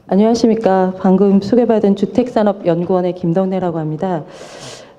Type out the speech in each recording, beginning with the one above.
안녕하십니까. 방금 소개받은 주택산업연구원의 김덕래라고 합니다.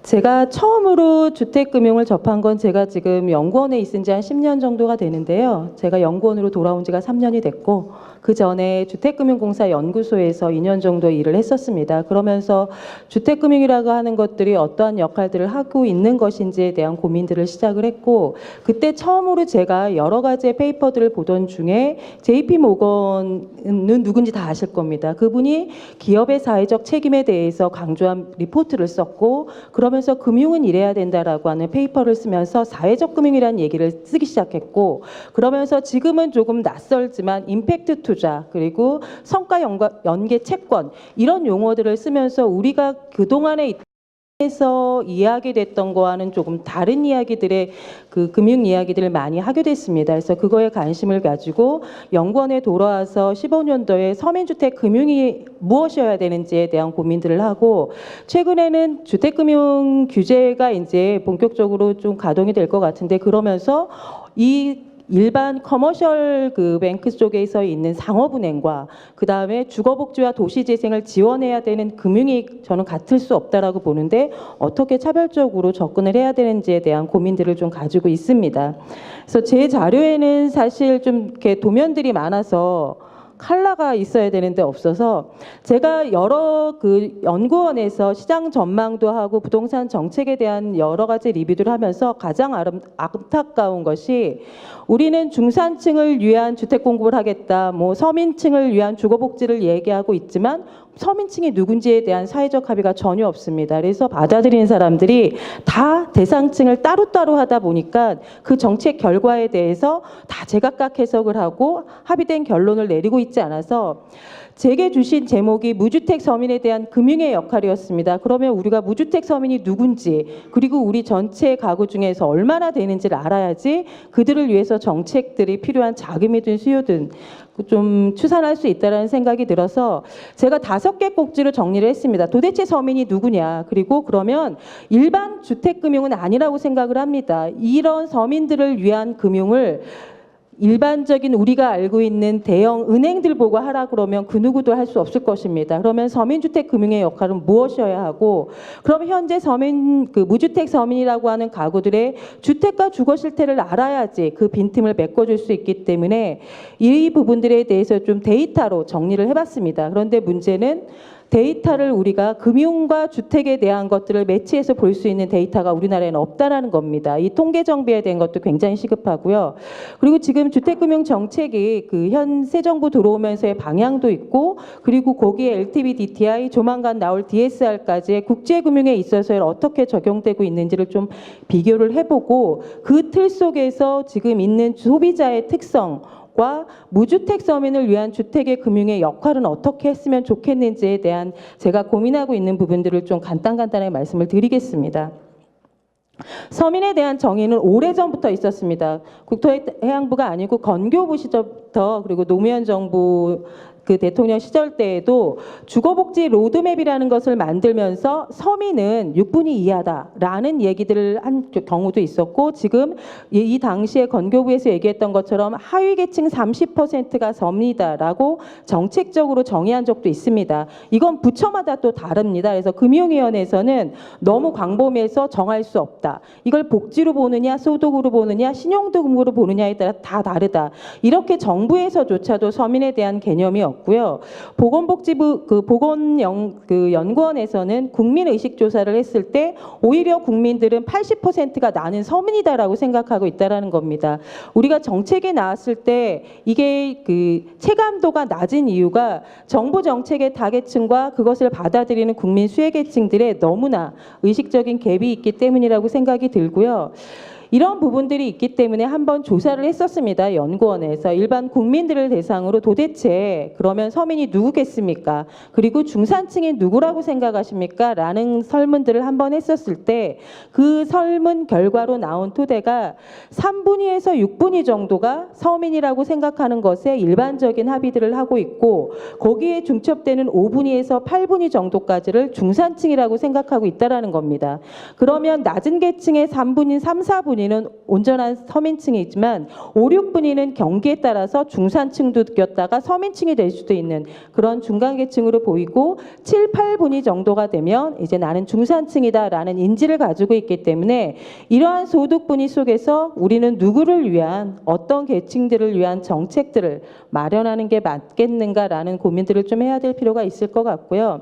제가 처음으로 주택금융을 접한 건 제가 지금 연구원에 있은 지 한 10년 정도가 되는데요. 제가 연구원으로 돌아온 지가 3년이 됐고 그 전에 주택금융공사 연구소에서 2년 정도 일을 했었습니다. 그러면서 주택금융이라고 하는 것들이 어떠한 역할들을 하고 있는 것인지에 대한 고민들을 시작을 했고 그때 처음으로 제가 여러 가지의 페이퍼들을 보던 중에 JP 모건은 누군지 다 아실 겁니다. 그분이 기업의 사회적 책임에 대해서 강조한 리포트를 썼고 그러면서 금융은 이래야 된다라고 하는 페이퍼를 쓰면서 사회적 금융이라는 얘기를 쓰기 시작했고 그러면서 지금은 조금 낯설지만 임팩트 투자 그리고 성과 연계 채권 이런 용어들을 쓰면서 우리가 그동안에 에서 이야기됐던 거와는 조금 다른 이야기들의 그 금융 이야기들을 많이 하게 됐습니다. 그래서 그거에 관심을 가지고 연구원에 돌아와서 15년도에 서민주택 금융이 무엇이어야 되는지에 대한 고민들을 하고 최근에는 주택금융 규제가 이제 본격적으로 좀 가동이 될 것 같은데 그러면서 이 일반 커머셜 그 뱅크 쪽에서 있는 상업은행과 그 다음에 주거복지와 도시재생을 지원해야 되는 금융이 저는 같을 수 없다라고 보는데 어떻게 차별적으로 접근을 해야 되는지에 대한 고민들을 좀 가지고 있습니다. 그래서 제 자료에는 사실 좀 이렇게 도면들이 많아서 컬러가 있어야 되는데 없어서 제가 여러 그 연구원에서 시장 전망도 하고 부동산 정책에 대한 여러 가지 리뷰를 하면서 가장 안타까운 것이 우리는 중산층을 위한 주택 공급을 하겠다, 뭐 서민층을 위한 주거복지를 얘기하고 있지만 서민층이 누군지에 대한 사회적 합의가 전혀 없습니다. 그래서 받아들이는 사람들이 다 대상층을 따로따로 하다 보니까 그 정책 결과에 대해서 다 제각각 해석을 하고 합의된 결론을 내리고 있지 않아서 제게 주신 제목이 무주택 서민에 대한 금융의 역할이었습니다. 그러면 우리가 무주택 서민이 누군지 그리고 우리 전체 가구 중에서 얼마나 되는지를 알아야지 그들을 위해서 정책들이 필요한 자금이든 수요든 좀 추산할 수 있다는 생각이 들어서 제가 5개 꼭지를 정리를 했습니다. 도대체 서민이 누구냐 그리고 그러면 일반 주택금융은 아니라고 생각을 합니다. 이런 서민들을 위한 금융을 일반적인 우리가 알고 있는 대형 은행들 보고 하라 그러면 그 누구도 할 수 없을 것입니다. 그러면 서민주택 금융의 역할은 무엇이어야 하고 그러면 현재 서민 그 무주택 서민이라고 하는 가구들의 주택과 주거 실태를 알아야지 그 빈틈을 메꿔줄 수 있기 때문에 이 부분들에 대해서 좀 데이터로 정리를 해봤습니다. 그런데 문제는 데이터를 우리가 금융과 주택에 대한 것들을 매치해서 볼 수 있는 데이터가 우리나라에는 없다라는 겁니다. 이 통계 정비에 대한 것도 굉장히 시급하고요. 그리고 지금 주택금융 정책이 그 현 새 정부 들어오면서의 방향도 있고 그리고 거기에 LTV, DTI, 조만간 나올 DSR까지의 국제금융에 있어서 어떻게 적용되고 있는지를 좀 비교를 해보고 그 틀 속에서 지금 있는 소비자의 특성 과 무주택 서민을 위한 주택의 금융의 역할은 어떻게 했으면 좋겠는지에 대한 제가 고민하고 있는 부분들을 좀 간단하게 말씀을 드리겠습니다. 서민에 대한 정의는 오래전부터 있었습니다. 국토해양부가 아니고 건교부 시절부터 그리고 노무현 정부 그 대통령 시절 때에도 주거복지 로드맵이라는 것을 만들면서 서민은 6분위 이하다라는 얘기들을 한 경우도 있었고 지금 이 당시에 건교부에서 얘기했던 것처럼 하위계층 30%가 서민이다라고 정책적으로 정의한 적도 있습니다. 이건 부처마다 또 다릅니다. 그래서 금융위원회에서는 너무 광범위해서 정할 수 없다. 이걸 복지로 보느냐 소득으로 보느냐 신용등급으로 보느냐에 따라 다 다르다. 이렇게 정부에서조차도 서민에 대한 개념이 없고요. 보건복지부 연구원에서는 국민의식 조사를 했을 때 오히려 국민들은 80%가 나는 서민이다라고 생각하고 있다라는 겁니다. 우리가 정책이 나왔을 때 이게 그 체감도가 낮은 이유가 정부 정책의 타겟층과 그것을 받아들이는 국민 수혜계층들의 너무나 의식적인 갭이 있기 때문이라고 생각이 들고요. 이런 부분들이 있기 때문에 한번 조사를 했었습니다. 연구원에서 일반 국민들을 대상으로 도대체 그러면 서민이 누구겠습니까? 그리고 중산층이 누구라고 생각하십니까? 라는 설문들을 한번 했었을 때 그 설문 결과로 나온 토대가 3분위에서 6분위 정도가 서민이라고 생각하는 것에 일반적인 합의들을 하고 있고 거기에 중첩되는 5분위에서 8분위 정도까지를 중산층이라고 생각하고 있다는 겁니다. 그러면 낮은 계층의 3분위, 3, 4분위 분위는 온전한 서민층이지만 5, 6분위는 경기에 따라서 중산층도 꼈다가 서민층이 될 수도 있는 그런 중간계층으로 보이고 7, 8분위 정도가 되면 이제 나는 중산층이다라는 인지를 가지고 있기 때문에 이러한 소득분위 속에서 우리는 누구를 위한 어떤 계층들을 위한 정책들을 마련하는 게 맞겠는가라는 고민들을 좀 해야 될 필요가 있을 것 같고요.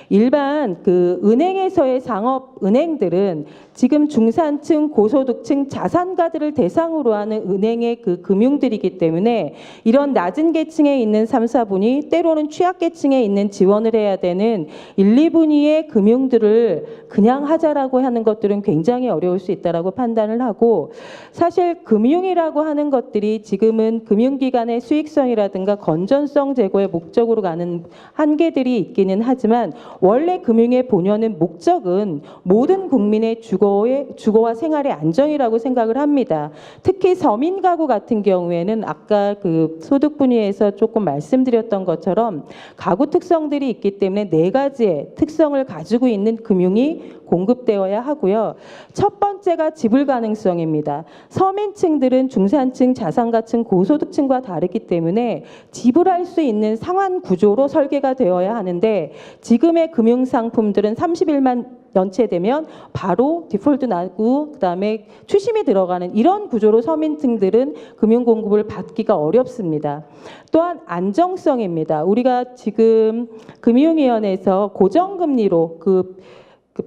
일반 그 은행에서의 상업은행들은 지금 중산층, 고소득층, 자산가들을 대상으로 하는 은행의 그 금융들이기 때문에 이런 낮은 계층에 있는 3, 4분위 때로는 취약계층에 있는 지원을 해야 되는 1, 2분위의 금융들을 그냥 하자라고 하는 것들은 굉장히 어려울 수 있다라고 판단을 하고 사실 금융이라고 하는 것들이 지금은 금융기관의 수익성이라든가 건전성 제고의 목적으로 가는 한계들이 있기는 하지만 원래 금융의 본연은 목적은 모든 국민의 주거와 생활의 안정이라고 생각을 합니다. 특히 서민 가구 같은 경우에는 아까 그 소득 분위에서 조금 말씀드렸던 것처럼 가구 특성들이 있기 때문에 4가지의 특성을 가지고 있는 금융이 공급되어야 하고요. 첫 번째가 지불 가능성입니다. 서민층들은 중산층, 자산가층, 고소득층과 다르기 때문에 지불할 수 있는 상환 구조로 설계가 되어야 하는데 지금의 금융 상품들은 30일만 연체되면 바로 디폴트 나고 그다음에 추심이 들어가는 이런 구조로 서민층들은 금융 공급을 받기가 어렵습니다. 또한 안정성입니다. 우리가 지금 금융위원회에서 고정금리로 그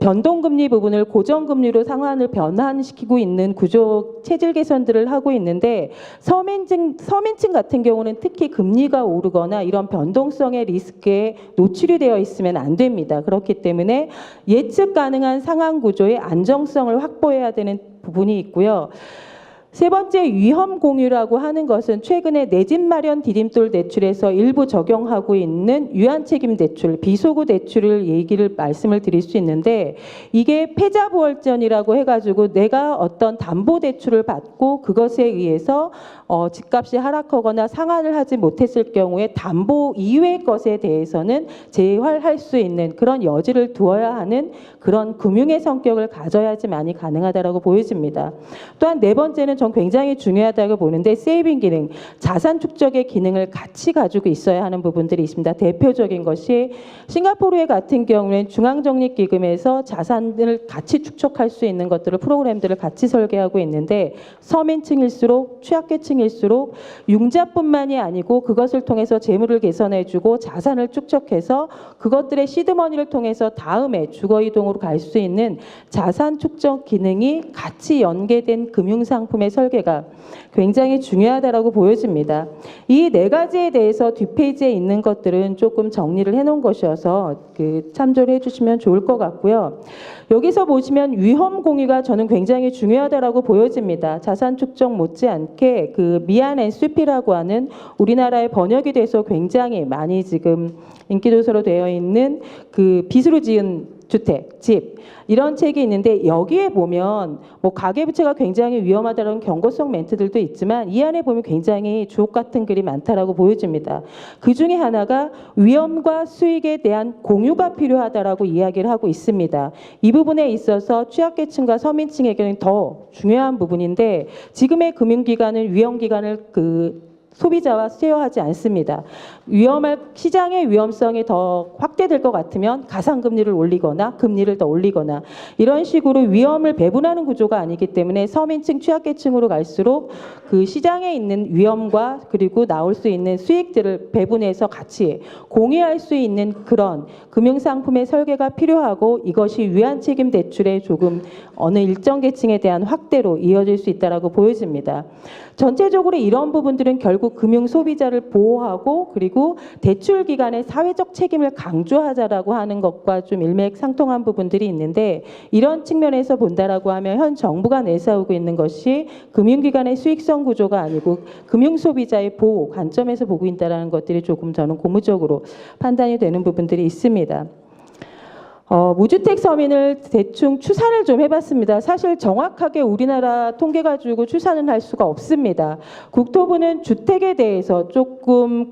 변동금리 부분을 고정금리로 상환을 변환시키고 있는 구조 체질 개선들을 하고 있는데 서민층 같은 경우는 특히 금리가 오르거나 이런 변동성의 리스크에 노출이 되어 있으면 안 됩니다. 그렇기 때문에 예측 가능한 상환 구조의 안정성을 확보해야 되는 부분이 있고요. 세 번째 위험 공유라고 하는 것은 최근에 내 집 마련 디딤돌 대출에서 일부 적용하고 있는 유한책임 대출, 비소구 대출을 말씀을 드릴 수 있는데 이게 패자부활전이라고 해가지고 내가 어떤 담보 대출을 받고 그것에 의해서 집값이 하락하거나 상환을 하지 못했을 경우에 담보 이외의 것에 대해서는 재활할 수 있는 그런 여지를 두어야 하는 그런 금융의 성격을 가져야지만이 가능하다고 보여집니다. 또한 네 번째는 전 굉장히 중요하다고 보는데 세이빙 기능, 자산 축적의 기능을 같이 가지고 있어야 하는 부분들이 있습니다. 대표적인 것이 싱가포르 같은 경우에는 중앙적립기금에서 자산을 같이 축적할 수 있는 것들을 프로그램들을 같이 설계하고 있는데 서민층일수록 취약계층일수록 융자뿐만이 아니고 그것을 통해서 재물을 개선해주고 자산을 축적해서 그것들의 시드머니를 통해서 다음에 주거이동으로 갈 수 있는 자산 축적 기능이 같이 연계된 금융상품의 설계가 굉장히 중요하다고 보여집니다. 이 4가지에 대해서 뒷페이지에 있는 것들은 조금 정리를 해놓은 것이어서 참조를 해주시면 좋을 것 같고요. 여기서 보시면 위험 공유가 저는 굉장히 중요하다고 보여집니다. 자산 축적 못지않게 그 미안 SP라고 하는 우리나라에 번역이 돼서 굉장히 많이 지금 인기도서로 되어 있는 그 빚으로 지은 주택, 집 이런 책이 있는데 여기에 보면 뭐 가계부채가 굉장히 위험하다는 경고성 멘트들도 있지만 이 안에 보면 굉장히 주옥 같은 글이 많다라고 보여집니다. 그 중에 하나가 위험과 수익에 대한 공유가 필요하다라고 이야기를 하고 있습니다. 이 부분에 있어서 취약계층과 서민층에게는 더 중요한 부분인데 지금의 금융기관은 위험기관을 소비자와 쉐어하지 않습니다. 시장의 위험성이 더 확대될 것 같으면 가상금리를 올리거나 금리를 더 올리거나 이런 식으로 위험을 배분하는 구조가 아니기 때문에 서민층, 취약계층으로 갈수록 그 시장에 있는 위험과 그리고 나올 수 있는 수익들을 배분해서 같이 공유할 수 있는 그런 금융상품의 설계가 필요하고 이것이 유한책임 대출의 조금 어느 일정 계층에 대한 확대로 이어질 수 있다고 보여집니다. 전체적으로 이런 부분들은 결국 금융 소비자를 보호하고 그리고 대출 기관의 사회적 책임을 강조하자라고 하는 것과 좀 일맥상통한 부분들이 있는데 이런 측면에서 본다라고 하면 현 정부가 내세우고 있는 것이 금융기관의 수익성 구조가 아니고 금융 소비자의 보호 관점에서 보고 있다는 것들이 조금 저는 고무적으로 판단이 되는 부분들이 있습니다. 무주택 서민을 대충 추산을 좀 해봤습니다. 사실 정확하게 우리나라 통계 가지고 추산은 할 수가 없습니다. 국토부는 주택에 대해서 조금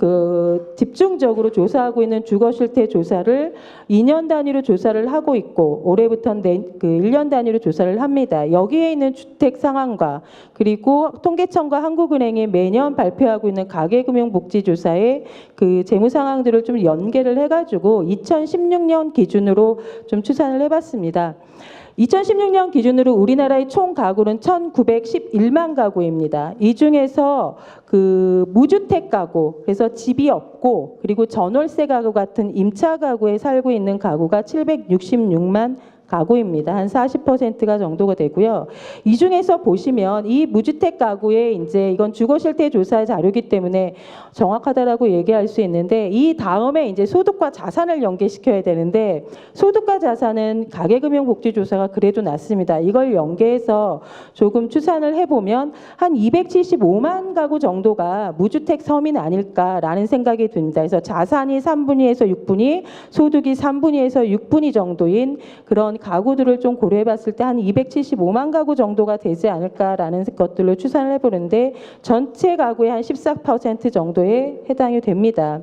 집중적으로 조사하고 있는 주거실태 조사를 2년 단위로 조사를 하고 있고 올해부터는 1년 단위로 조사를 합니다. 여기에 있는 주택 상황과 그리고 통계청과 한국은행이 매년 발표하고 있는 가계금융복지조사의 그 재무 상황들을 좀 연계를 해가지고 2016년 기준으로 좀 추산을 해봤습니다. 2016년 기준으로 우리나라의 총 가구는 1911만 가구입니다. 이 중에서 그 무주택 가구, 그래서 집이 없고 그리고 전월세 가구 같은 임차 가구에 살고 있는 가구가 766만 가구입니다. 한 40%가 정도가 되고요. 이 중에서 보시면 이 무주택 가구에 이제 이건 주거실태 조사 자료이기 때문에 정확하다라고 얘기할 수 있는데 이 다음에 이제 소득과 자산을 연계시켜야 되는데 소득과 자산은 가계금융복지조사가 그래도 낮습니다. 이걸 연계해서 조금 추산을 해보면 한 275만 가구 정도가 무주택 서민 아닐까라는 생각이 듭니다. 그래서 자산이 3분위에서 6분위, 소득이 3분위에서 6분위 정도인 그런 가구들을 좀 고려해 봤을 때 한 275만 가구 정도가 되지 않을까라는 것들로 추산을 해보는데 전체 가구의 한 14% 정도에 해당이 됩니다.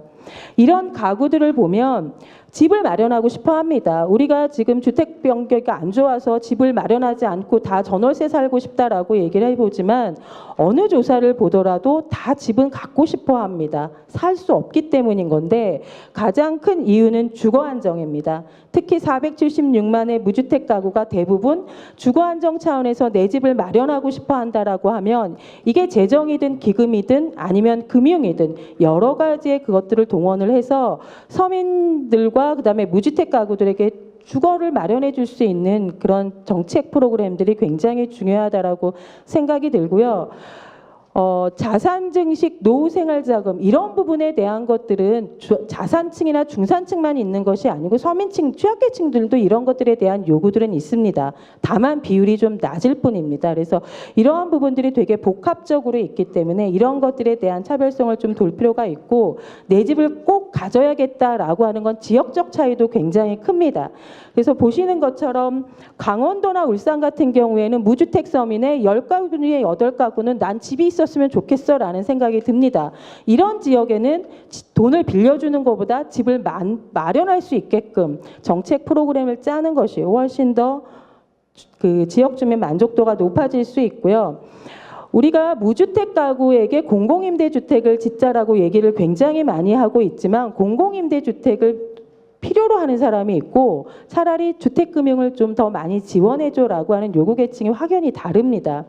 이런 가구들을 보면 집을 마련하고 싶어 합니다. 우리가 지금 주택 경기가 안 좋아서 집을 마련하지 않고 다 전월세 살고 싶다라고 얘기를 해보지만 어느 조사를 보더라도 다 집은 갖고 싶어 합니다. 살 수 없기 때문인 건데 가장 큰 이유는 주거 안정입니다. 특히 476만의 무주택 가구가 대부분 주거 안정 차원에서 내 집을 마련하고 싶어 한다라고 하면 이게 재정이든 기금이든 아니면 금융이든 여러 가지의 그것들을 동원을 해서 서민들과 그다음에 무주택 가구들에게 주거를 마련해 줄 수 있는 그런 정책 프로그램들이 굉장히 중요하다라고 생각이 들고요. 자산 증식, 노후 생활 자금 이런 부분에 대한 것들은 자산층이나 중산층만 있는 것이 아니고 서민층, 취약계층들도 이런 것들에 대한 요구들은 있습니다. 다만 비율이 좀 낮을 뿐입니다. 그래서 이러한 부분들이 되게 복합적으로 있기 때문에 이런 것들에 대한 차별성을 좀 돌 필요가 있고 내 집을 꼭 가져야겠다라고 하는 건 지역적 차이도 굉장히 큽니다. 그래서 보시는 것처럼 강원도나 울산 같은 경우에는 무주택 서민의 10가구 중에 8가구는 난 집이 있었으면 좋겠어라는 생각이 듭니다. 이런 지역에는 돈을 빌려주는 것보다 집을 마련할 수 있게끔 정책 프로그램을 짜는 것이 훨씬 더 그 지역 주민 만족도가 높아질 수 있고요. 우리가 무주택 가구에게 공공임대주택을 짓자라고 얘기를 굉장히 많이 하고 있지만 공공임대주택을 필요로 하는 사람이 있고 차라리 주택금융을 좀 더 많이 지원해줘라고 하는 요구 계층이 확연히 다릅니다.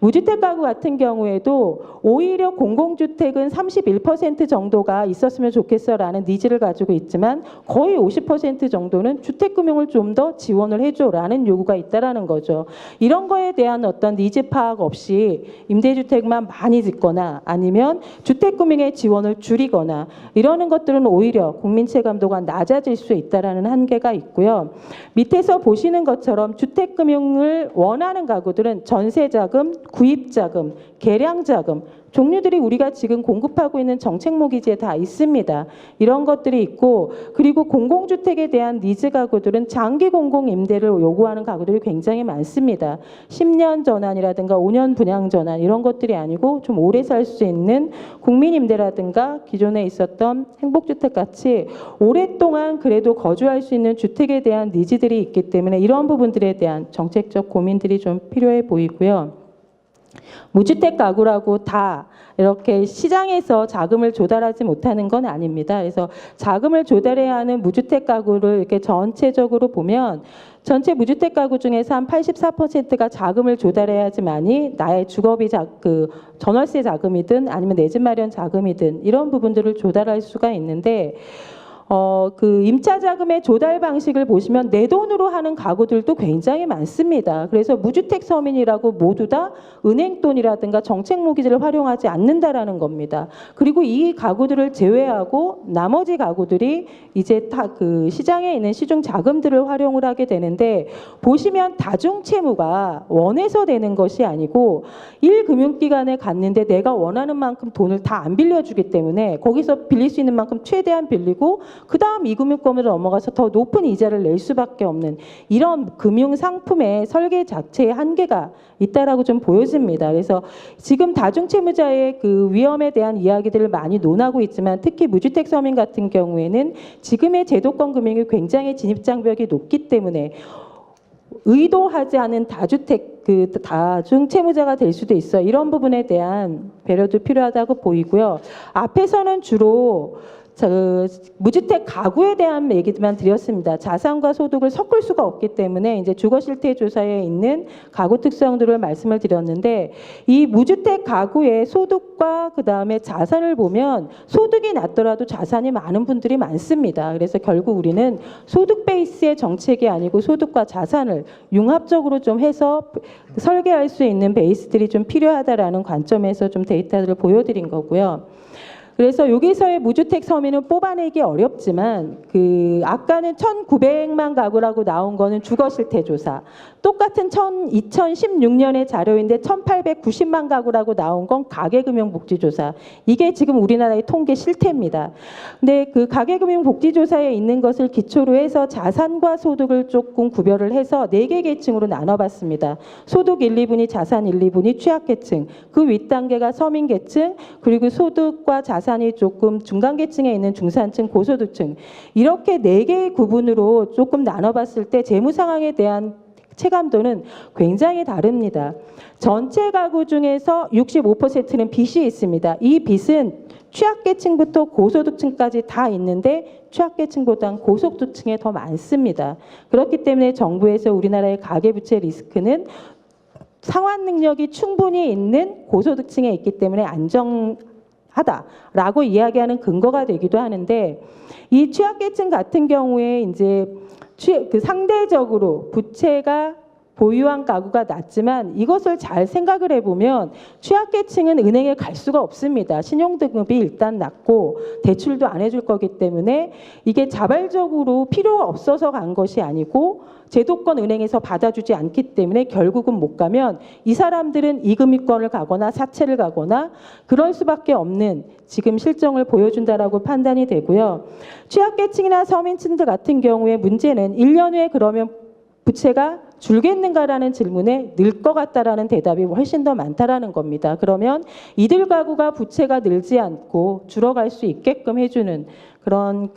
무주택 가구 같은 경우에도 오히려 공공주택은 31% 정도가 있었으면 좋겠어라는 니즈를 가지고 있지만 거의 50% 정도는 주택금융을 좀 더 지원을 해줘라는 요구가 있다라는 거죠. 이런 거에 대한 어떤 니즈 파악 없이 임대주택만 많이 짓거나 아니면 주택금융의 지원을 줄이거나 이러는 것들은 오히려 국민 체감도가 낮아질 수 있다라는 한계가 있고요. 밑에서 보시는 것처럼 주택금융을 원하는 가구들은 전세자금, 구입자금, 계량자금 종류들이 우리가 지금 공급하고 있는 정책 모기지에 다 있습니다. 이런 것들이 있고 그리고 공공주택에 대한 니즈 가구들은 장기 공공임대를 요구하는 가구들이 굉장히 많습니다. 10년 전환이라든가 5년 분양 전환 이런 것들이 아니고 좀 오래 살 수 있는 국민임대라든가 기존에 있었던 행복주택 같이 오랫동안 그래도 거주할 수 있는 주택에 대한 니즈들이 있기 때문에 이런 부분들에 대한 정책적 고민들이 좀 필요해 보이고요. 무주택 가구라고 다 이렇게 시장에서 자금을 조달하지 못하는 건 아닙니다. 그래서 자금을 조달해야 하는 무주택 가구를 이렇게 전체적으로 보면 전체 무주택 가구 중에서 한 84%가 자금을 조달해야지만이 나의 주거비 전월세 자금이든 아니면 내 집 마련 자금이든 이런 부분들을 조달할 수가 있는데 그 임차 자금의 조달 방식을 보시면 내 돈으로 하는 가구들도 굉장히 많습니다. 그래서 무주택 서민이라고 모두 다 은행 돈이라든가 정책 모기지를 활용하지 않는다라는 겁니다. 그리고 이 가구들을 제외하고 나머지 가구들이 이제 다 그 시장에 있는 시중 자금들을 활용을 하게 되는데 보시면 다중 채무가 원해서 되는 것이 아니고 1금융기관에 갔는데 내가 원하는 만큼 돈을 다 안 빌려주기 때문에 거기서 빌릴 수 있는 만큼 최대한 빌리고 그다음 이금융권으로 넘어가서 더 높은 이자를 낼 수밖에 없는 이런 금융 상품의 설계 자체에 한계가 있다라고 좀 보여집니다. 그래서 지금 다중채무자의 그 위험에 대한 이야기들을 많이 논하고 있지만 특히 무주택 서민 같은 경우에는 지금의 제도권 금융이 굉장히 진입장벽이 높기 때문에 의도하지 않은 다중 채무자가 될 수도 있어. 이런 부분에 대한 배려도 필요하다고 보이고요. 앞에서는 주로 무주택 가구에 대한 얘기만 드렸습니다. 자산과 소득을 섞을 수가 없기 때문에 이제 주거실태 조사에 있는 가구 특성들을 말씀을 드렸는데 이 무주택 가구의 소득과 그다음에 자산을 보면 소득이 낮더라도 자산이 많은 분들이 많습니다. 그래서 결국 우리는 소득 베이스의 정책이 아니고 소득과 자산을 융합적으로 좀 해서 설계할 수 있는 베이스들이 좀 필요하다라는 관점에서 좀 데이터를 보여드린 거고요. 그래서 여기서의 무주택 서민은 뽑아내기 어렵지만 아까는 1,900만 가구라고 나온 거는 주거실태 조사. 똑같은 2016년의 자료인데 1,890만 가구라고 나온 건 가계금융복지조사. 이게 지금 우리나라의 통계 실태입니다. 근데 그 가계금융복지조사에 있는 것을 기초로 해서 자산과 소득을 조금 구별을 해서 4개 계층으로 나눠봤습니다. 소득 1, 2분위, 자산 1, 2분위, 취약계층. 그 윗단계가 서민계층, 그리고 소득과 자산이 조금 중간계층에 있는 중산층, 고소득층. 이렇게 4개의 구분으로 조금 나눠봤을 때 재무 상황에 대한 체감도는 굉장히 다릅니다. 전체 가구 중에서 65%는 빚이 있습니다. 이 빚은 취약계층부터 고소득층까지 다 있는데 취약계층보다는 고소득층에 더 많습니다. 그렇기 때문에 정부에서 우리나라의 가계부채 리스크는 상환 능력이 충분히 있는 고소득층에 있기 때문에 안정하다라고 이야기하는 근거가 되기도 하는데 이 취약계층 같은 경우에 이제 상대적으로 부채가 보유한 가구가 낮지만 이것을 잘 생각을 해보면 취약계층은 은행에 갈 수가 없습니다. 신용등급이 일단 낮고 대출도 안 해줄 거기 때문에 이게 자발적으로 필요가 없어서 간 것이 아니고 제도권 은행에서 받아주지 않기 때문에 결국은 못 가면 이 사람들은 이금융권을 가거나 사채를 가거나 그럴 수밖에 없는 지금 실정을 보여준다라고 판단이 되고요. 취약계층이나 서민층들 같은 경우에 문제는 1년 후에 그러면 부채가 줄겠는가라는 질문에 늘 것 같다라는 대답이 훨씬 더 많다라는 겁니다. 그러면 이들 가구가 부채가 늘지 않고 줄어갈 수 있게끔 해주는 그런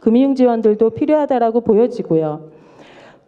금융 지원들도 필요하다라고 보여지고요.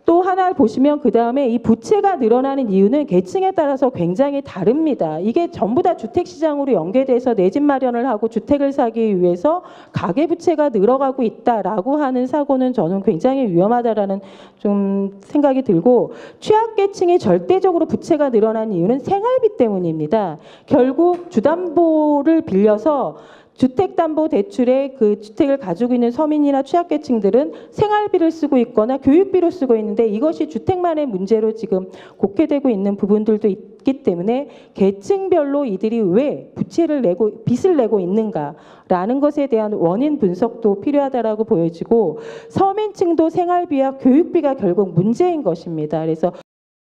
또 하나 보시면 그다음에 이 부채가 늘어나는 이유는 계층에 따라서 굉장히 다릅니다. 이게 전부 다 주택시장으로 연계돼서 내 집 마련을 하고 주택을 사기 위해서 가계부채가 늘어가고 있다라고 하는 사고는 저는 굉장히 위험하다라는 좀 생각이 들고 취약계층이 절대적으로 부채가 늘어난 이유는 생활비 때문입니다. 결국 주담보를 빌려서 주택담보대출에 그 주택을 가지고 있는 서민이나 취약계층들은 생활비를 쓰고 있거나 교육비로 쓰고 있는데 이것이 주택만의 문제로 지금 곡해되고 있는 부분들도 있기 때문에 계층별로 이들이 왜 빚을 내고 있는가라는 것에 대한 원인 분석도 필요하다라고 보여지고 서민층도 생활비와 교육비가 결국 문제인 것입니다. 그래서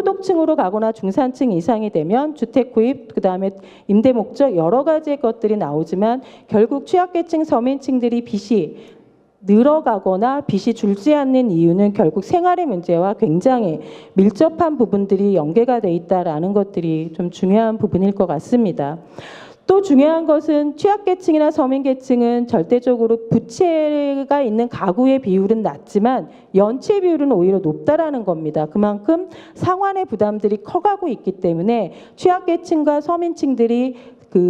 소득층으로 가거나 중산층 이상이 되면 주택 구입, 그다음에 임대 목적 여러 가지의 것들이 나오지만 결국 취약계층 서민층들이 빚이 늘어가거나 빚이 줄지 않는 이유는 결국 생활의 문제와 굉장히 밀접한 부분들이 연계가 돼 있다라는 것들이 좀 중요한 부분일 것 같습니다. 또 중요한 것은 취약계층이나 서민계층은 절대적으로 부채가 있는 가구의 비율은 낮지만 연체 비율은 오히려 높다라는 겁니다. 그만큼 상환의 부담들이 커가고 있기 때문에 취약계층과 서민층들이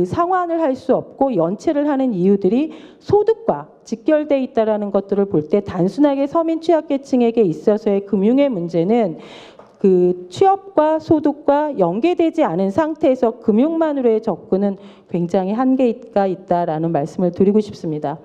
상환을 할 수 없고 연체를 하는 이유들이 소득과 직결돼 있다라는 것들을 볼 때 단순하게 서민 취약계층에게 있어서의 금융의 문제는 취업과 소득과 연계되지 않은 상태에서 금융만으로의 접근은 굉장히 한계가 있다라는 말씀을 드리고 싶습니다.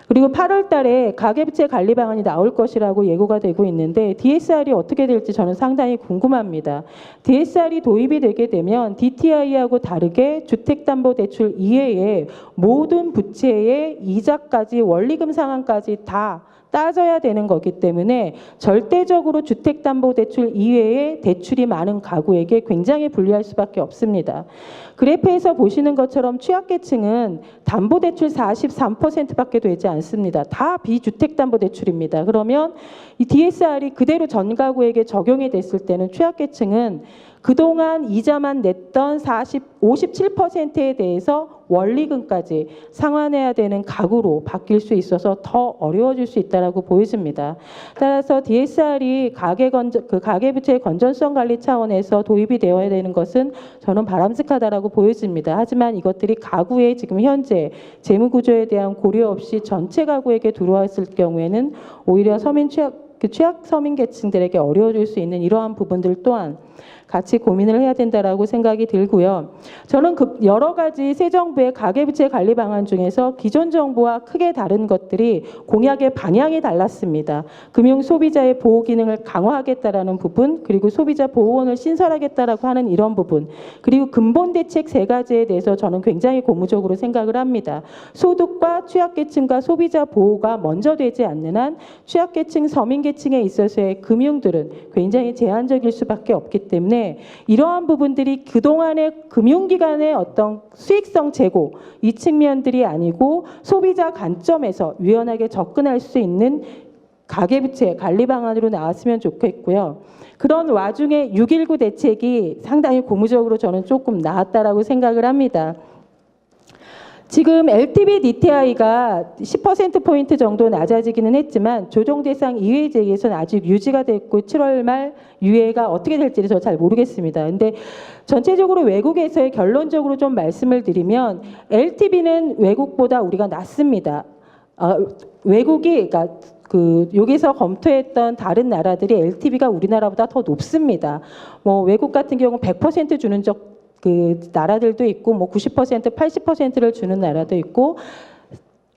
그리고 8월 달에 가계부채 관리 방안이 나올 것이라고 예고가 되고 있는데 DSR이 어떻게 될지 저는 상당히 궁금합니다. DSR이 도입이 되게 되면 DTI하고 다르게 주택담보대출 이외에 모든 부채의 이자까지 원리금 상환까지 다 따져야 되는 거기 때문에 절대적으로 주택담보대출 이외에 대출이 많은 가구에게 굉장히 불리할 수밖에 없습니다. 그래프에서 보시는 것처럼 취약계층은 담보대출 43%밖에 되지 않습니다. 다 비주택담보대출입니다. 그러면 이 DSR이 그대로 전 가구에게 적용이 됐을 때는 취약계층은 그동안 이자만 냈던 57%에 대해서 원리금까지 상환해야 되는 가구로 바뀔 수 있어서 더 어려워질 수 있다고 보여집니다. 따라서 DSR이 가계부채의 건전성 관리 차원에서 도입이 되어야 되는 것은 저는 바람직하다고 보여집니다. 하지만 이것들이 가구의 지금 현재 재무구조에 대한 고려 없이 전체 가구에게 들어왔을 경우에는 오히려 취약 서민 계층들에게 어려워질 수 있는 이러한 부분들 또한 같이 고민을 해야 된다라고 생각이 들고요. 저는 여러 가지 새 정부의 가계부채 관리 방안 중에서 기존 정부와 크게 다른 것들이 공약의 방향이 달랐습니다. 금융 소비자의 보호 기능을 강화하겠다라는 부분, 그리고 소비자 보호원을 신설하겠다라고 하는 이런 부분, 그리고 근본 대책 세 가지에 대해서 저는 굉장히 고무적으로 생각을 합니다. 소득과 취약계층과 소비자 보호가 먼저 되지 않는 한 취약계층, 서민계층에 있어서의 금융들은 굉장히 제한적일 수밖에 없기 때문에 이러한 부분들이 그동안의 금융기관의 어떤 수익성 제고 이 측면들이 아니고 소비자 관점에서 유연하게 접근할 수 있는 가계부채 관리 방안으로 나왔으면 좋겠고요. 그런 와중에 6.19 대책이 상당히 고무적으로 저는 조금 나았다라고 생각을 합니다. 지금 LTV DTI가 10%포인트 정도 낮아지기는 했지만 조정 대상 이외 지역에서는 아직 유지가 됐고 7월 말 유예가 어떻게 될지를 저 잘 모르겠습니다. 근데 전체적으로 외국에서의 결론적으로 좀 말씀을 드리면 LTV는 외국보다 우리가 낮습니다. 외국이 그러니까 여기서 검토했던 다른 나라들이 LTV가 우리나라보다 더 높습니다. 뭐 외국 같은 경우 100% 주는 나라들도 있고 뭐 90%, 80%를 주는 나라도 있고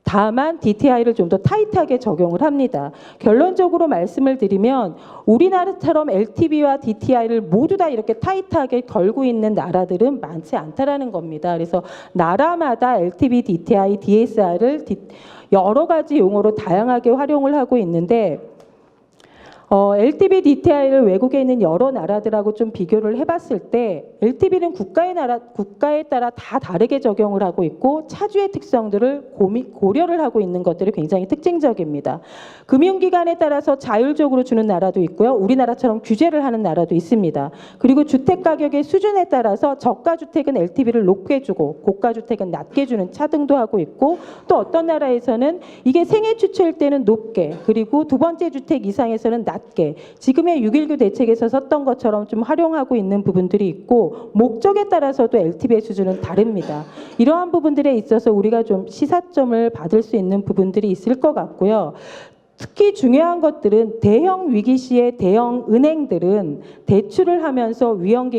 다만 DTI를 좀 더 타이트하게 적용을 합니다. 결론적으로 말씀을 드리면 우리나라처럼 LTV와 DTI를 모두 다 이렇게 타이트하게 걸고 있는 나라들은 많지 않다라는 겁니다. 그래서 나라마다 LTV, DTI, DSR을 여러 가지 용어로 다양하게 활용을 하고 있는데 LTV, DTI를 외국에 있는 여러 나라들하고 좀 비교를 해봤을 때 LTV는 국가에 따라 다 다르게 적용을 하고 있고 차주의 특성들을 고려를 하고 있는 것들이 굉장히 특징적입니다. 금융기관에 따라서 자율적으로 주는 나라도 있고요. 우리나라처럼 규제를 하는 나라도 있습니다. 그리고 주택가격의 수준에 따라서 저가주택은 LTV를 높게 주고 고가주택은 낮게 주는 차등도 하고 있고 또 어떤 나라에서는 이게 생애 주체일 때는 높게 그리고 두 번째 주택 이상에서는 낮게 지금의 6.19 대책에서 썼던 것처럼 좀 활용하고 있는 부분들이 있고 목적에 따라서도 LTV의 수준은 다릅니다. 이러한 부분들에 있어서 우리가 좀 시사점을 받을 수 있는 부분들이 있을 것 같고요. 특히 중요한 것들은 대형 위기 시에 대형 은행들은 대출을 하면서 위험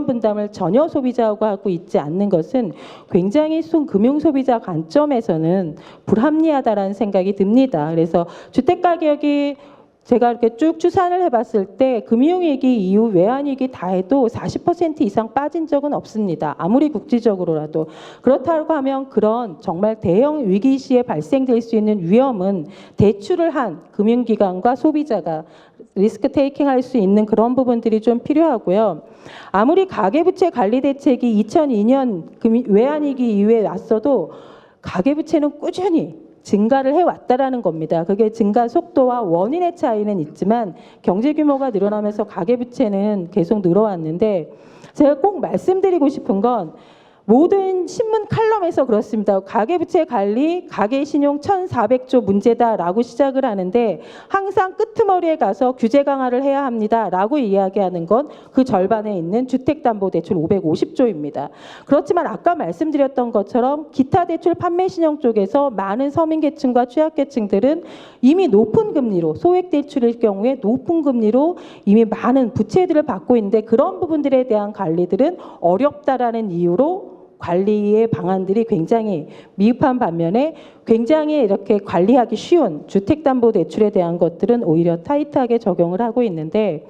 분담을 전혀 소비자하고 하고 있지 않는 것은 굉장히 금융 소비자 관점에서는 불합리하다라는 생각이 듭니다. 그래서 주택 가격이 제가 이렇게 쭉 추산을 해봤을 때 금융위기 이후 외환위기 다 해도 40% 이상 빠진 적은 없습니다. 아무리 국지적으로라도. 그렇다고 하면 그런 정말 대형 위기 시에 발생될 수 있는 위험은 대출을 한 금융기관과 소비자가 리스크 테이킹 할 수 있는 그런 부분들이 좀 필요하고요. 아무리 가계부채 관리 대책이 2002년 외환위기 이후에 왔어도 가계부채는 꾸준히 증가를 해왔다라는 겁니다. 그게 증가 속도와 원인의 차이는 있지만 경제 규모가 늘어나면서 가계부채는 계속 늘어왔는데 제가 꼭 말씀드리고 싶은 건 모든 신문 칼럼에서 그렇습니다. 가계부채 관리, 가계신용 1,400조 문제다라고 시작을 하는데 항상 끄트머리에 가서 규제 강화를 해야 합니다라고 이야기하는 건 그 절반에 있는 주택담보대출 550조입니다. 그렇지만 아까 말씀드렸던 것처럼 기타 대출 판매신용 쪽에서 많은 서민계층과 취약계층들은 이미 높은 금리로 소액대출일 경우에 높은 금리로 이미 많은 부채들을 받고 있는데 그런 부분들에 대한 관리들은 어렵다라는 이유로 관리의 방안들이 굉장히 미흡한 반면에 굉장히 이렇게 관리하기 쉬운 주택담보대출에 대한 것들은 오히려 타이트하게 적용을 하고 있는데,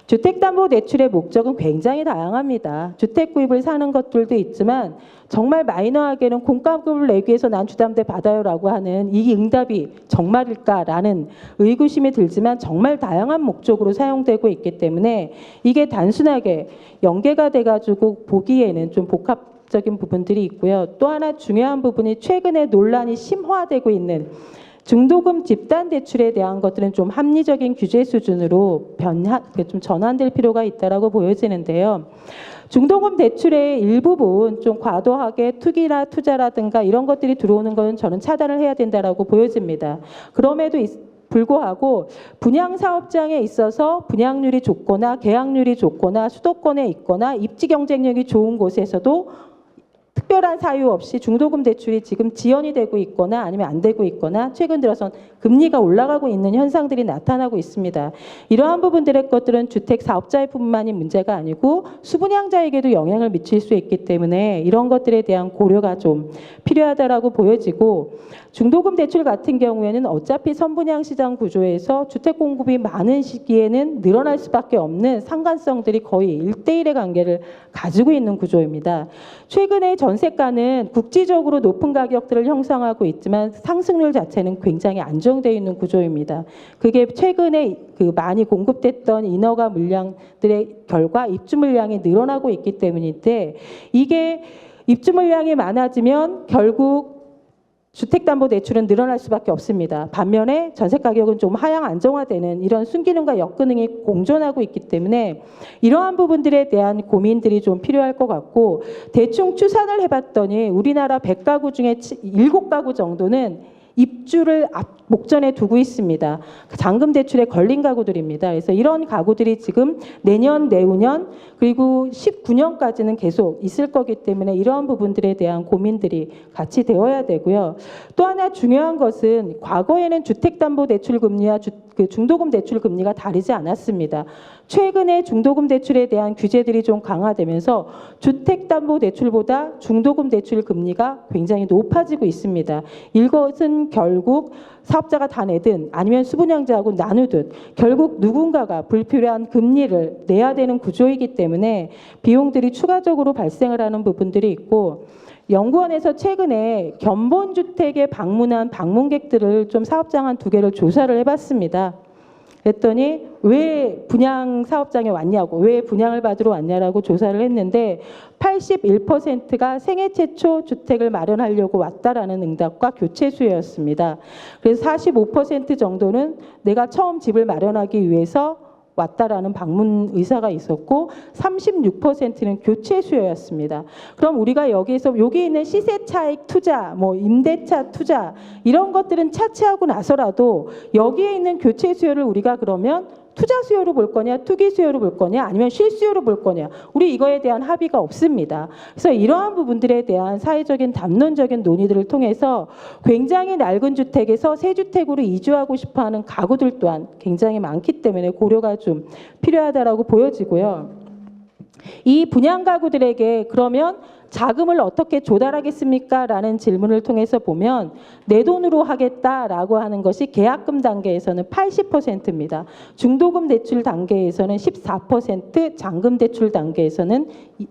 주택담보대출의 목적은 굉장히 다양합니다. 주택 구입을 사는 것들도 있지만 정말 마이너하게는 공과금을 내기 위해서 난 주담대 받아요라고 하는 이 응답이 정말일까라는 의구심이 들지만 정말 다양한 목적으로 사용되고 있기 때문에 이게 단순하게 연계가 돼가지고 보기에는 좀 복합적인 부분들이 있고요. 또 하나 중요한 부분이 최근에 논란이 심화되고 있는 중도금 집단 대출에 대한 것들은 좀 합리적인 규제 수준으로 좀 전환될 필요가 있다라고 보여지는데요. 중도금 대출의 일부분 좀 과도하게 투기나 투자라든가 이런 것들이 들어오는 건 저는 차단을 해야 된다라고 보여집니다. 그럼에도 불구하고 분양 사업장에 있어서 분양률이 좋거나 계약률이 좋거나 수도권에 있거나 입지 경쟁력이 좋은 곳에서도 특별한 사유 없이 중도금 대출이 지금 지연이 되고 있거나 아니면 안 되고 있거나 최근 들어선 금리가 올라가고 있는 현상들이 나타나고 있습니다. 이러한 부분들의 것들은 주택 사업자의 뿐만이 문제가 아니고 수분양자에게도 영향을 미칠 수 있기 때문에 이런 것들에 대한 고려가 좀 필요하다라고 보여지고, 중도금 대출 같은 경우에는 어차피 선분양 시장 구조에서 주택 공급이 많은 시기에는 늘어날 수밖에 없는 상관성들이 거의 1대1의 관계를 가지고 있는 구조입니다. 최근에 전세가는 국지적으로 높은 가격들을 형성하고 있지만 상승률 자체는 굉장히 안정되어 있는 구조입니다. 그게 최근에 많이 공급됐던 인허가 물량들의 결과 입주 물량이 늘어나고 있기 때문인데, 이게 입주 물량이 많아지면 결국 주택담보대출은 늘어날 수밖에 없습니다. 반면에 전세가격은 좀 하향 안정화되는 이런 순기능과 역기능이 공존하고 있기 때문에 이러한 부분들에 대한 고민들이 좀 필요할 것 같고, 대충 추산을 해봤더니 우리나라 100가구 중에 7가구 정도는 입주를 목전에 두고 있습니다. 잔금 대출에 걸린 가구들입니다. 그래서 이런 가구들이 지금 내년, 내후년 그리고 19년까지는 계속 있을 거기 때문에 이러한 부분들에 대한 고민들이 같이 되어야 되고요. 또 하나 중요한 것은 과거에는 주택담보대출금리와 중도금 대출금리가 다르지 않았습니다. 최근에 중도금 대출에 대한 규제들이 좀 강화되면서 주택담보대출보다 중도금 대출 금리가 굉장히 높아지고 있습니다. 이것은 결국 사업자가 다 내든 아니면 수분양자하고 나누든 결국 누군가가 불필요한 금리를 내야 되는 구조이기 때문에 비용들이 추가적으로 발생을 하는 부분들이 있고, 연구원에서 최근에 견본주택에 방문한 방문객들을 좀 사업장 한 2개를 조사를 해봤습니다. 그랬더니 왜 분양 사업장에 왔냐고, 왜 분양을 받으러 왔냐라고 조사를 했는데 81%가 생애 최초 주택을 마련하려고 왔다라는 응답과 교체 수요였습니다. 그래서 45% 정도는 내가 처음 집을 마련하기 위해서 왔다라는 방문 의사가 있었고 36%는 교체 수요였습니다. 그럼 우리가 여기에서 여기 있는 시세 차익 투자, 뭐 임대차 투자 이런 것들은 차치하고 나서라도 여기에 있는 교체 수요를 우리가 그러면 투자 수요로 볼 거냐, 투기 수요로 볼 거냐, 아니면 실수요로 볼 거냐, 우리 이거에 대한 합의가 없습니다. 그래서 이러한 부분들에 대한 사회적인 담론적인 논의들을 통해서 굉장히 낡은 주택에서 새 주택으로 이주하고 싶어하는 가구들 또한 굉장히 많기 때문에 고려가 좀 필요하다라고 보여지고요. 이 분양 가구들에게 그러면 자금을 어떻게 조달하겠습니까? 라는 질문을 통해서 보면 내 돈으로 하겠다라고 하는 것이 계약금 단계에서는 80%입니다. 중도금 대출 단계에서는 14%, 잔금 대출 단계에서는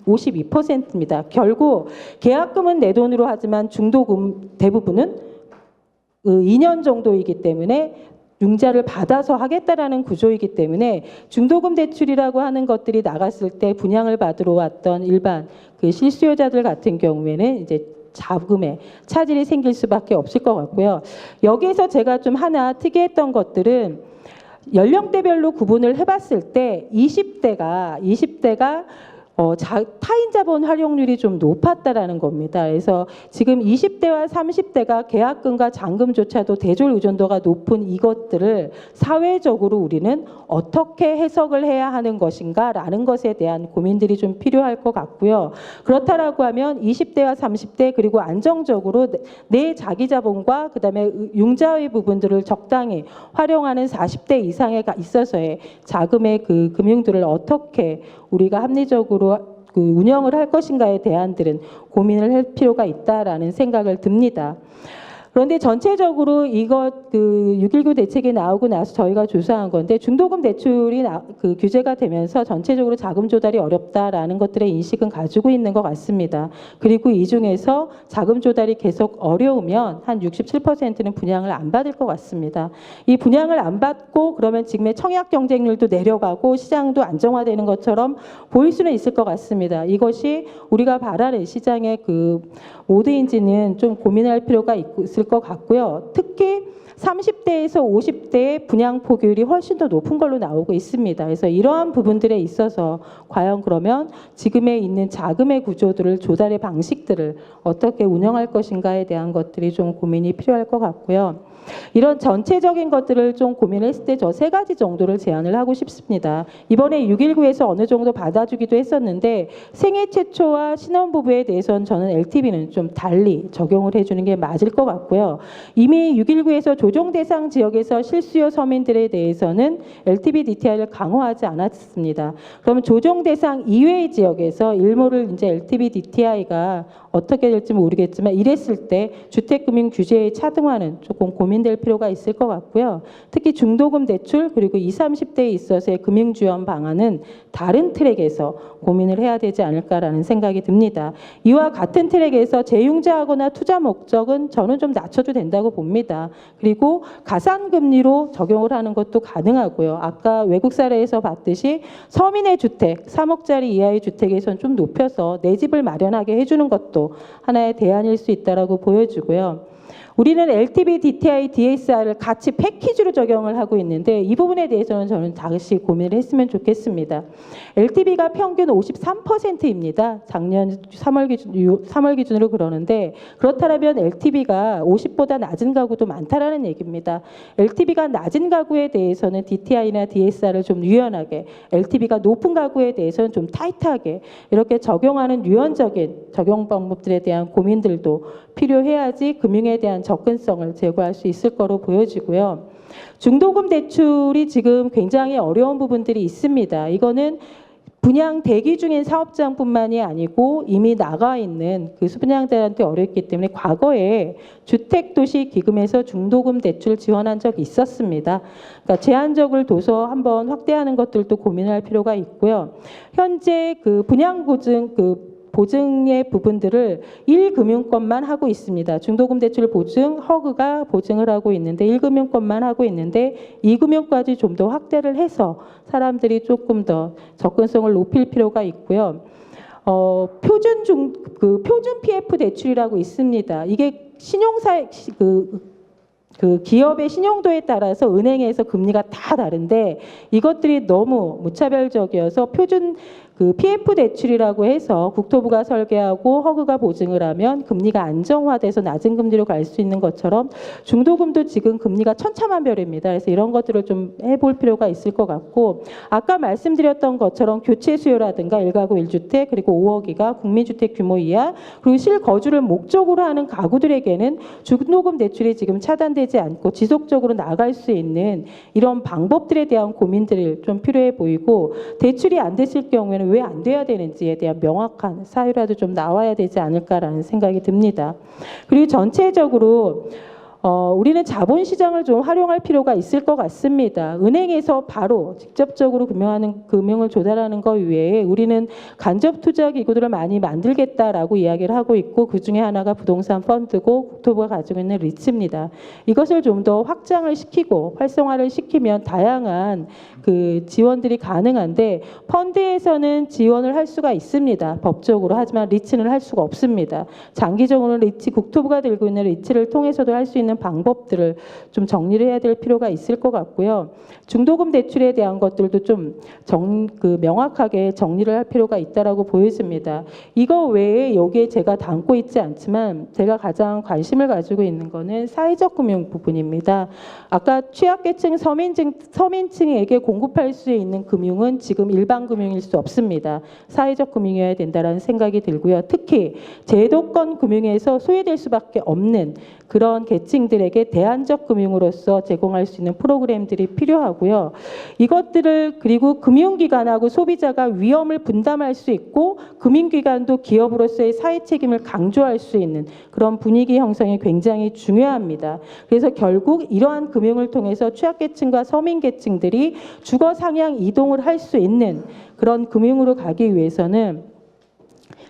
52%입니다. 결국 계약금은 내 돈으로 하지만 중도금 대부분은 2년 정도이기 때문에 융자를 받아서 하겠다라는 구조이기 때문에 중도금 대출이라고 하는 것들이 나갔을 때 분양을 받으러 왔던 일반 실수요자들 같은 경우에는 이제 자금에 차질이 생길 수밖에 없을 것 같고요. 여기에서 제가 좀 하나 특이했던 것들은 연령대별로 구분을 해봤을 때 20대가 타인 자본 활용률이 좀 높았다라는 겁니다. 그래서 지금 20대와 30대가 계약금과 잔금조차도 대졸 의존도가 높은 이것들을 사회적으로 우리는 어떻게 해석을 해야 하는 것인가라는 것에 대한 고민들이 좀 필요할 것 같고요. 그렇다라고 하면 20대와 30대 그리고 안정적으로 내 자기 자본과 그다음에 융자의 부분들을 적당히 활용하는 40대 이상에 있어서의 자금의 그 금융들을 어떻게 우리가 합리적으로 그 운영을 할 것인가에 대한들은 고민을 할 필요가 있다라는 생각을 듭니다. 그런데 전체적으로 이것 그 6.19 대책이 나오고 나서 저희가 조사한 건데 중도금 대출이 그 규제가 되면서 전체적으로 자금 조달이 어렵다라는 것들의 인식은 가지고 있는 것 같습니다. 그리고 이 중에서 자금 조달이 계속 어려우면 한 67%는 분양을 안 받을 것 같습니다. 이 분양을 안 받고 그러면 지금의 청약 경쟁률도 내려가고 시장도 안정화되는 것처럼 보일 수는 있을 것 같습니다. 이것이 우리가 바라는 시장의 그 모드인지는 좀 고민할 필요가 있을 것 같고요. 특히 30대에서 50대의 분양 포기율이 훨씬 더 높은 걸로 나오고 있습니다. 그래서 이러한 부분들에 있어서 과연 그러면 지금에 있는 자금의 구조들을 조달의 방식들을 어떻게 운영할 것인가에 대한 것들이 좀 고민이 필요할 것 같고요. 이런 전체적인 것들을 좀 고민했을 때 저 3가지 정도를 제안을 하고 싶습니다. 이번에 6.19에서 어느 정도 받아주기도 했었는데 생애 최초와 신혼부부에 대해서는 저는 LTV는 좀 달리 적용을 해주는 게 맞을 것 같고요. 이미 6.19에서 조정 대상 지역에서 실수요 서민들에 대해서는 LTV DTI를 강화하지 않았습니다. 그러면 조정 대상 이외의 지역에서 일몰을 이제 LTV DTI가 어떻게 될지 모르겠지만 이랬을 때 주택금융 규제의 차등화는 조금 고민될 필요가 있을 것 같고요. 특히 중도금 대출 그리고 20, 30대에 있어서의 금융지원 방안은 다른 트랙에서 고민을 해야 되지 않을까라는 생각이 듭니다. 이와 같은 트랙에서 재융자하거나 투자 목적은 저는 좀 낮춰도 된다고 봅니다. 그리고 가산금리로 적용을 하는 것도 가능하고요. 아까 외국 사례에서 봤듯이 서민의 주택, 3억짜리 이하의 주택에서는 좀 높여서 내 집을 마련하게 해주는 것도 하나의 대안일 수 있다고 보여지고요. 우리는 LTV, DTI, DSR을 같이 패키지로 적용을 하고 있는데 이 부분에 대해서는 저는 다시 고민을 했으면 좋겠습니다. LTV가 평균 53%입니다. 작년 3월 기준으로 그러는데 그렇다면 LTV가 50보다 낮은 가구도 많다라는 얘기입니다. LTV가 낮은 가구에 대해서는 DTI나 DSR을 좀 유연하게, LTV가 높은 가구에 대해서는 좀 타이트하게 이렇게 적용하는 유연적인 적용 방법들에 대한 고민들도 필요해야지 금융에 대한 접근성을 제고할 수 있을 거로 보여지고요. 중도금 대출이 지금 굉장히 어려운 부분들이 있습니다. 이거는 분양 대기 중인 사업장뿐만이 아니고 이미 나가 있는 그 수분양자한테 어렵기 때문에 과거에 주택도시기금에서 중도금 대출 지원한 적이 있었습니다. 그러니까 제한적을 둬서 한번 확대하는 것들도 고민할 필요가 있고요. 현재 그 분양보증 보증의 부분들을 1금융권만 하고 있습니다. 중도금 대출 보증, 허그가 보증을 하고 있는데 1금융권만 하고 있는데 2금융까지 좀 더 확대를 해서 사람들이 조금 더 접근성을 높일 필요가 있고요. 표준 PF 대출이라고 있습니다. 이게 신용사 그 기업의 신용도에 따라서 은행에서 금리가 다 다른데 이것들이 너무 무차별적이어서 표준 그 PF 대출이라고 해서 국토부가 설계하고 허그가 보증을 하면 금리가 안정화돼서 낮은 금리로 갈 수 있는 것처럼 중도금도 지금 금리가 천차만별입니다. 그래서 이런 것들을 좀 해볼 필요가 있을 것 같고 아까 말씀드렸던 것처럼 교체 수요라든가 1가구 1주택 그리고 5억이가 국민주택 규모 이하 그리고 실거주를 목적으로 하는 가구들에게는 중도금 대출이 지금 차단되지 않고 지속적으로 나갈 수 있는 이런 방법들에 대한 고민들이 좀 필요해 보이고 대출이 안 됐을 경우에는 왜 안 돼야 되는지에 대한 명확한 사유라도 좀 나와야 되지 않을까라는 생각이 듭니다. 그리고 전체적으로 우리는 자본시장을 좀 활용할 필요가 있을 것 같습니다. 은행에서 바로 직접적으로 금융을 조달하는 것 외에 우리는 간접투자기구들을 많이 만들겠다라고 이야기를 하고 있고 그중에 하나가 부동산 펀드고 국토부가 가지고 있는 리츠입니다. 이것을 좀 더 확장을 시키고 활성화를 시키면 다양한 그 지원들이 가능한데 펀드에서는 지원을 할 수가 있습니다. 법적으로. 하지만 리츠는 할 수가 없습니다. 장기적으로는 리츠, 국토부가 들고 있는 리츠를 통해서도 할 수 있는 방법들을 좀 정리를 해야 될 필요가 있을 것 같고요. 중도금 대출에 대한 것들도 좀 명확하게 정리를 할 필요가 있다라고 보여집니다. 이거 외에 여기에 제가 담고 있지 않지만 제가 가장 관심을 가지고 있는 거는 사회적 금융 부분입니다. 아까 취약계층 서민층에게 공급할 수 있는 금융은 지금 일반 금융일 수 없습니다. 사회적 금융이어야 된다라는 생각이 들고요. 특히 제도권 금융에서 소외될 수밖에 없는 그런 계층 계층들에게 대안적 금융으로서 제공할 수 있는 프로그램들이 필요하고요. 이것들을 그리고 금융기관하고 소비자가 위험을 분담할 수 있고 금융기관도 기업으로서의 사회 책임을 강조할 수 있는 그런 분위기 형성이 굉장히 중요합니다. 그래서 결국 이러한 금융을 통해서 취약계층과 서민계층들이 주거 상향 이동을 할 수 있는 그런 금융으로 가기 위해서는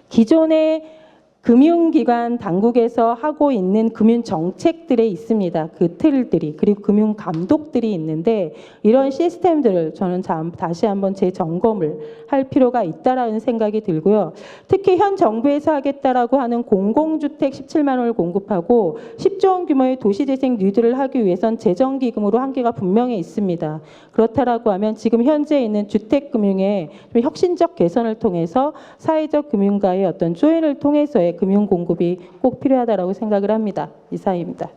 기존의 금융기관 당국에서 하고 있는 금융 정책들에 있습니다. 그 틀들이 그리고 금융 감독들이 있는데 이런 시스템들을 저는 다시 한번 재점검을 할 필요가 있다라는 생각이 들고요. 특히 현 정부에서 하겠다라고 하는 공공주택 17만 원을 공급하고 10조 원 규모의 도시재생 뉴딜을 하기 위해선 재정기금으로 한계가 분명히 있습니다. 그렇다라고 하면 지금 현재 있는 주택금융의 좀 혁신적 개선을 통해서 사회적 금융가의 어떤 조인을 통해서의 금융 공급이 꼭 필요하다라고 생각을 합니다. 이상입니다.